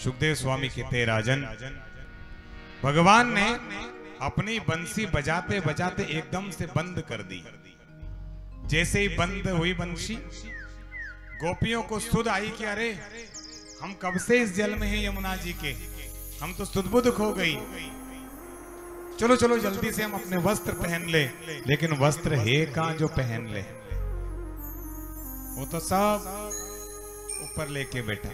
सुखदेव स्वामी कहते राजन, भगवान ने अपनी बंसी बजाते बजाते एकदम से बंद कर दी। जैसे ही बंद हुई बंसी, गोपियों को सुध आई कि अरे हम कब से इस जल में हैं यमुना जी के, हम तो सुध-बुध खो गई। चलो चलो जल्दी से हम अपने वस्त्र पहन ले। लेकिन वस्त्र है कहां जो पहन ले, वो तो सब ऊपर लेके बैठा।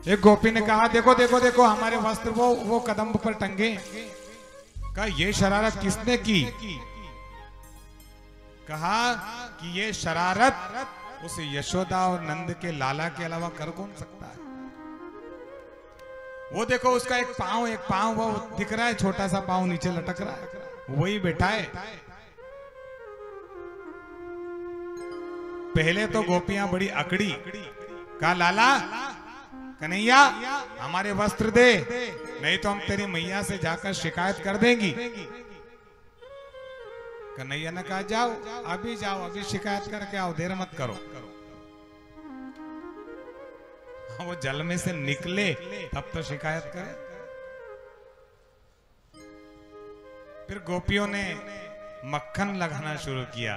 एक गोपी ने कहा देखो देखो देखो हमारे वस्त्र वो कदम पर टंगे। कहा ये शरारत किसने की? कहा कि ये शरारत उस यशोदा और नंद के लाला के अलावा कर कौन सकता है? वो देखो उसका एक पांव वो दिख रहा है, छोटा सा पांव नीचे लटक रहा है, वही बैठा है। पहले तो गोपियां बड़ी अकड़ी। कहा लाला कन्हैया हमारे वस्त्र दे, नहीं तो हम तेरी मैया से जाकर शिकायत कर देंगी। कन्हैया ने कहा जाओ, अभी शिकायत करके आओ, देर मत करो। वो जल में से निकले तब तो शिकायत करे। फिर गोपियों ने मक्खन लगाना शुरू किया।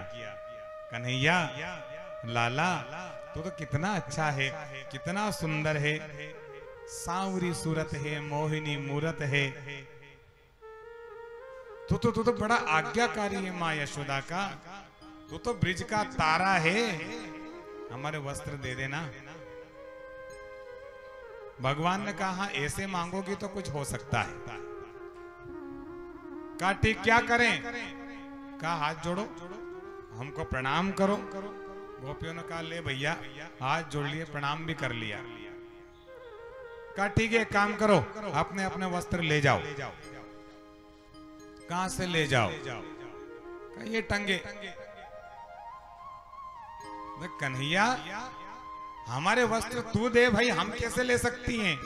कन्हैया लाला तू तो कितना अच्छा है, कितना सुंदर है, सांवरी सूरत है, मोहिनी मूरत है, तू तो बड़ा आज्ञाकारी है माँ यशोदा का, तू तो ब्रिज का तारा है, हमारे वस्त्र दे देना। भगवान ने कहा ऐसे मांगोगी तो कुछ हो सकता है। कहा ठीक क्या करें? कहा हाथ जोड़ो, हमको प्रणाम करो। गोपियों ने कहा ले भैया हाथ जोड़ लिए, प्रणाम भी कर लिया। कहा ठीक है एक काम करो, अपने अपने वस्त्र ले जाओ। कहां से ले जाओ? कहा ये टंगे। कन्हैया हमारे वस्त्र तू दे भाई, हम कैसे ले सकती हैं?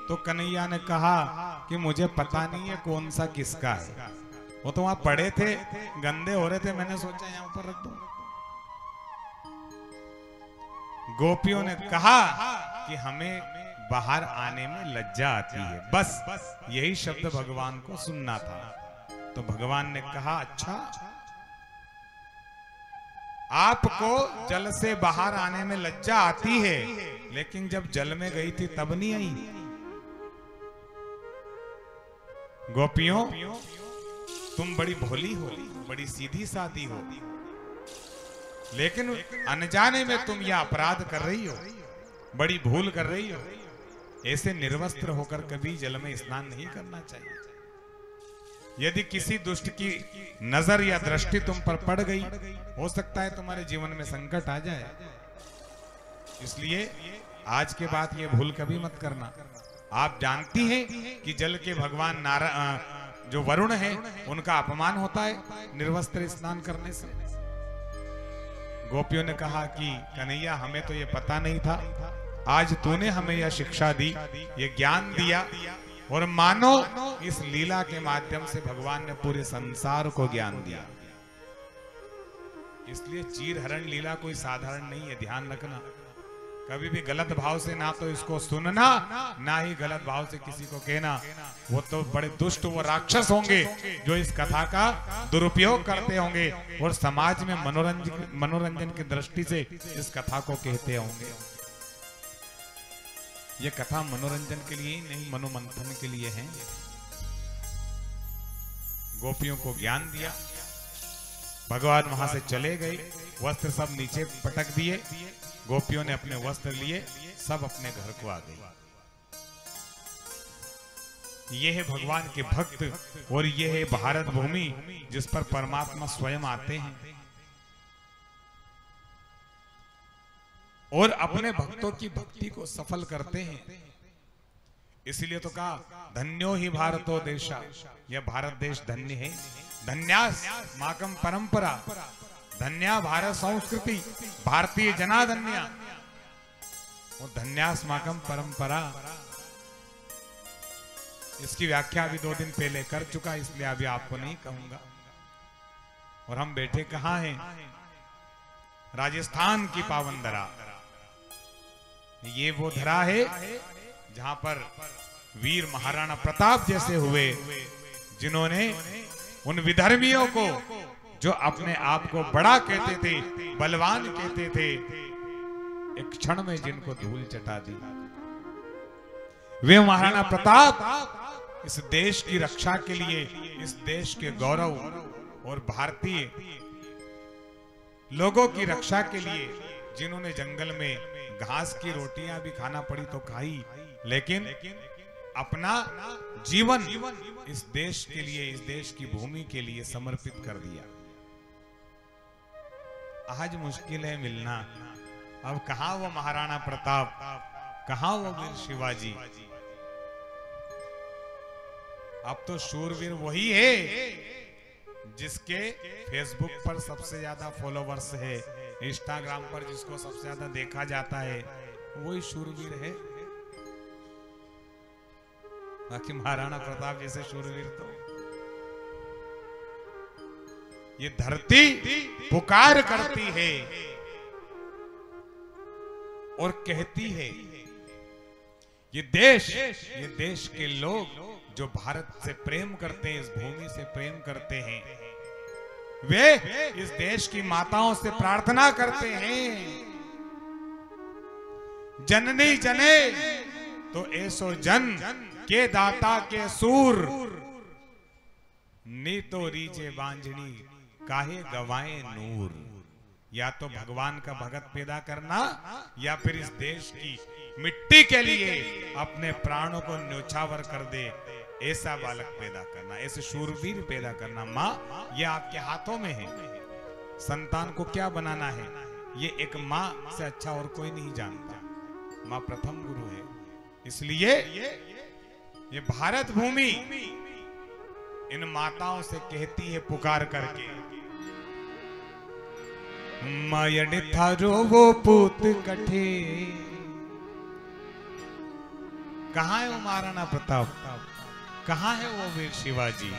तो कन्हैया ने कहा कि मुझे पता नहीं है कौन सा किसका है, वो तो वहां पड़े थे, गंदे हो रहे थे, मैंने सोचा यहां ऊपर रख दूं। गोपियों ने कहा कि हमें बाहर आने में लज्जा आती है, बस यही शब्द भगवान को सुनना था। तो भगवान ने कहा अच्छा आपको जल से बाहर आने में लज्जा आती है, लेकिन जब जल में गई थी तब नहीं आई। गोपियों तुम बड़ी भोली हो, बड़ी सीधी सादी हो, लेकिन अनजाने में तुम यह अपराध कर रही हो, बड़ी भूल कर रही हो। ऐसे निर्वस्त्र होकर कभी जल में स्नान नहीं करना चाहिए। यदि किसी दुष्ट की नजर या दृष्टि तुम पर पड़ गई, हो सकता है तुम्हारे जीवन में संकट आ जाए। इसलिए आज के बाद ये भूल कभी मत करना। आप जानती हैं कि जल के भगवान जो वरुण है उनका अपमान होता है निर्वस्त्र स्नान करने से। गोपियों ने कहा कि कन्हैया हमें तो ये पता नहीं था, आज तूने हमें यह शिक्षा दी, ये ज्ञान दिया, और मानो इस लीला के माध्यम से भगवान ने पूरे संसार को ज्ञान दिया। इसलिए चीर हरण लीला कोई साधारण नहीं है, ध्यान रखना। कभी भी गलत भाव से ना तो इसको सुनना, ना ही गलत भाव से किसी को कहना। वो तो बड़े दुष्ट वो राक्षस होंगे जो इस कथा का दुरुपयोग करते होंगे और समाज में मनोरंजन की दृष्टि से इस कथा को कहते होंगे। ये कथा मनोरंजन के लिए ही नहीं, मनोमंथन के लिए है। गोपियों को ज्ञान दिया, भगवान वहां से चले गए, वस्त्र सब नीचे पटक दिए, गोपियों ने अपने वस्त्र लिए, सब अपने घर को आ गए। ये है भगवान के भक्त और ये है भारत भूमि जिस पर परमात्मा स्वयं आते हैं और अपने भक्तों की भक्ति को सफल करते हैं। इसलिए तो कहा धन्यो ही भारतो देशा, यह भारत देश धन्य है। धन्यास माकम परंपरा, धन्या भारत संस्कृति, भारतीय जनाधन्या, और धन्यास माकम परंपरा। इसकी व्याख्या अभी 2 दिन पहले कर चुका, इसलिए अभी आपको नहीं कहूंगा। और हम बैठे कहां हैं? राजस्थान की पावन धरा, ये वो धरा है जहां पर वीर महाराणा प्रताप जैसे हुए, जिन्होंने उन विधर्मियों को, जो अपने आप को बड़ा कहते थे, बलवान कहते थे, एक क्षण में जिनको धूल चटा दी। वे महाराणा प्रताप इस देश की रक्षा के लिए, इस देश के गौरव और भारतीय लोगों की रक्षा के लिए, जिन्होंने जंगल में घास की रोटियां भी खाना पड़ी तो खाई, लेकिन अपना जीवन इस देश के लिए, इस देश की भूमि के लिए समर्पित कर दिया। आज मुश्किल है मिलना। अब कहां वो महाराणा प्रताप, कहां वो वीर शिवाजी। अब तो शूरवीर वही है जिसके फेसबुक पर सबसे ज्यादा फॉलोवर्स है, इंस्टाग्राम पर जिसको सबसे ज्यादा देखा जाता है, वही शूरवीर है। बाकी महाराणा प्रताप जैसे शूरवीर तो ये धरती पुकार करती है और कहती है, ये देश के लोग जो भारत से प्रेम करते हैं, इस भूमि से प्रेम करते हैं, वे इस देश की माताओं से प्रार्थना करते हैं, जननी जने तो ऐसो जन के दाता के सूर, नी तो रीजे बांझनी काहे गवाए नूर। या तो भगवान का भगत पैदा करना, या फिर इस देश की मिट्टी के लिए अपने प्राणों को न्योछावर कर दे, ऐसा बालक पैदा करना, ऐसे शूरवीर पैदा करना। माँ, ये आपके हाथों में है। संतान को क्या बनाना है, ये एक माँ से अच्छा और कोई नहीं जानता। माँ प्रथम गुरु है। इसलिए ये भारत भूमि इन माताओं से कहती है पुकार करके, मायड़ थारो वो पूत कठे। कहां है वो महाराणा प्रताप, कहां है वो वीर शिवाजी।